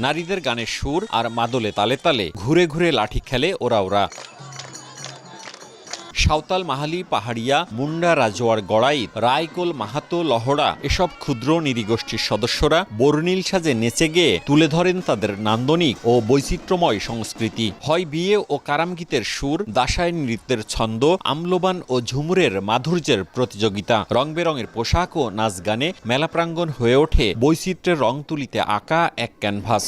নারীদের গানের সুর আর মাদলে তালে তালে ঘুরে ঘুরে লাঠি খেলে ওরা। সাঁওতাল, মাহালি, পাহাড়িয়া, মুন্ডা, রাজোয়ার, গড়াইত, রায়কোল, মাহাতো, লহড়া এসব ক্ষুদ্র নৃগোষ্ঠীর সদস্যরা বর্ণিল সাজে নেচে গেয়ে তুলে ধরেন তাদের নান্দনিক ও বৈচিত্র্যময় সংস্কৃতি। হয় বিয়ে ও কারামগীতের সুর, দাসায় নৃত্যের ছন্দ, আমলোবান ও ঝুমুরের মাধুর্যের প্রতিযোগিতা। রং বেরঙের পোশাক ও নাচ গানে মেলা প্রাঙ্গণ হয়ে ওঠে বৈচিত্র্যের রং তুলিতে আঁকা এক ক্যানভাস।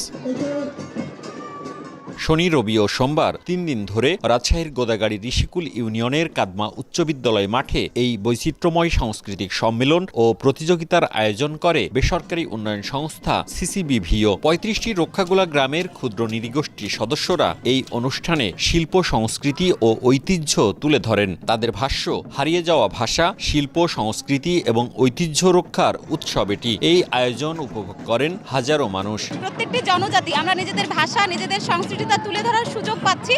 শনি, রবি ও সোমবার 3 দিন ধরে রাজশাহীর গোদাগাড়ী ঋষিকুল ইউনিয়নের কাদমা উচ্চ বিদ্যালয় মাঠে এই বৈচিত্র্যময় সাংস্কৃতিক সম্মেলন ও প্রতিযোগিতার আয়োজন করে বেসরকারি উন্নয়ন সংস্থা সিসিবিভিও। 35টি রক্ষাগোলা গ্রামের ক্ষুদ্র নৃগোষ্ঠী সদস্যরা এই অনুষ্ঠানে শিল্প, সংস্কৃতি ও ঐতিহ্য তুলে ধরেন। তাদের ভাষ্য, হারিয়ে যাওয়া ভাষা, শিল্প, সংস্কৃতি এবং ঐতিহ্য রক্ষার উৎসব এটি। এই আয়োজন উপভোগ করেন হাজারো মানুষ। প্রত্যেকটি জনজাতি আমরা নিজেদের ভাষা, নিজেদের সংস্কৃতি তুলে ধরার সুযোগ পাচ্ছি।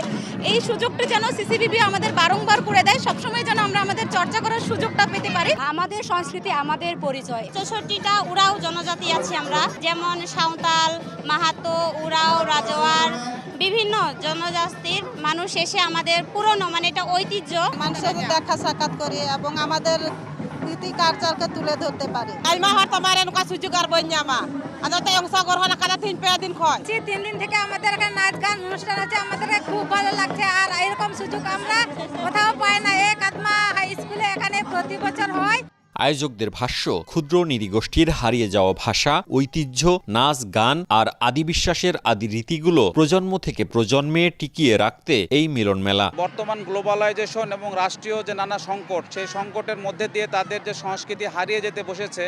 এই সুযোগটি যেন সিসিবিবি আমাদের বারংবার করে দেয়, সবসময় যেন আমরা আমাদের চর্চা করার সুযোগটা পেতে পারি। আমাদের সংস্কৃতি, আমাদের পরিচয়। 64টা উরাও জনজাতি আছি আমরা, যেমন সাঁওতাল, মাহাতো, উরাও, রাজওয়ার, বিভিন্ন জনজাতির মানুষ এসে আমাদের পুরনো এটা ঐতিহ্য মানুষের দেখা সাক্ষাৎ করে এবং আমাদের রীতি কালচারকে তুলে ধরতে পারে। তিন দিন থেকে আমাদের এখানে নাচ গান অনুষ্ঠান আছে, আমাদের খুব ভালো লাগছে। আর এরকম সুযোগ আমরা কোথাও পাই না। এই কাদমা হাই স্কুলে এখানে প্রতি বছর হয়। আয়োজকদের ভাষ্য, ক্ষুদ্র নৃগোষ্ঠীর হারিয়ে যাওয়া ভাষা, ঐতিহ্য, নাচ গান আর আদি বিশ্বাসের আদি রীতিগুলো প্রজন্ম থেকে প্রজন্মে টিকিয়ে রাখতে এই মিলন মেলা। বর্তমান গ্লোবালাইজেশন এবং রাষ্ট্রীয় যে নানা সংকট, সেই সংকটের মধ্যে দিয়ে তাদের যে সংস্কৃতি হারিয়ে যেতে বসেছে,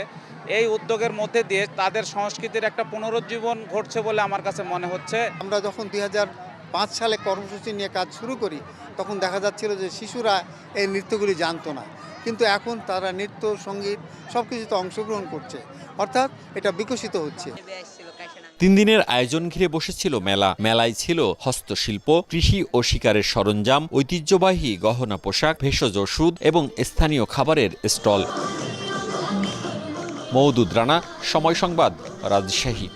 এই উদ্যোগের মধ্যে দিয়ে তাদের সংস্কৃতির একটা পুনরুজ্জীবন ঘটছে বলে আমার কাছে মনে হচ্ছে। আমরা যখন 2005 সালে কর্মসূচি নিয়ে কাজ শুরু করি, তখন দেখা যাচ্ছিল যে শিশুরা এই নৃত্যগুলি জানতো না, কিন্তু এখন তারা নৃত্য, সঙ্গীত সবকিছুতে অংশগ্রহণ করছে, অর্থাৎ এটা বিকশিত হচ্ছে। 3 দিনের আয়োজন ঘিরে বসেছিল মেলা। মেলায় ছিল হস্তশিল্প, কৃষি ও শিকারের সরঞ্জাম, ঐতিহ্যবাহী গহনা পোশাক, ভেষজ ওষুধ এবং স্থানীয় খাবারের স্টল। মওদুদ রানা, সময় সংবাদ, রাজশাহী।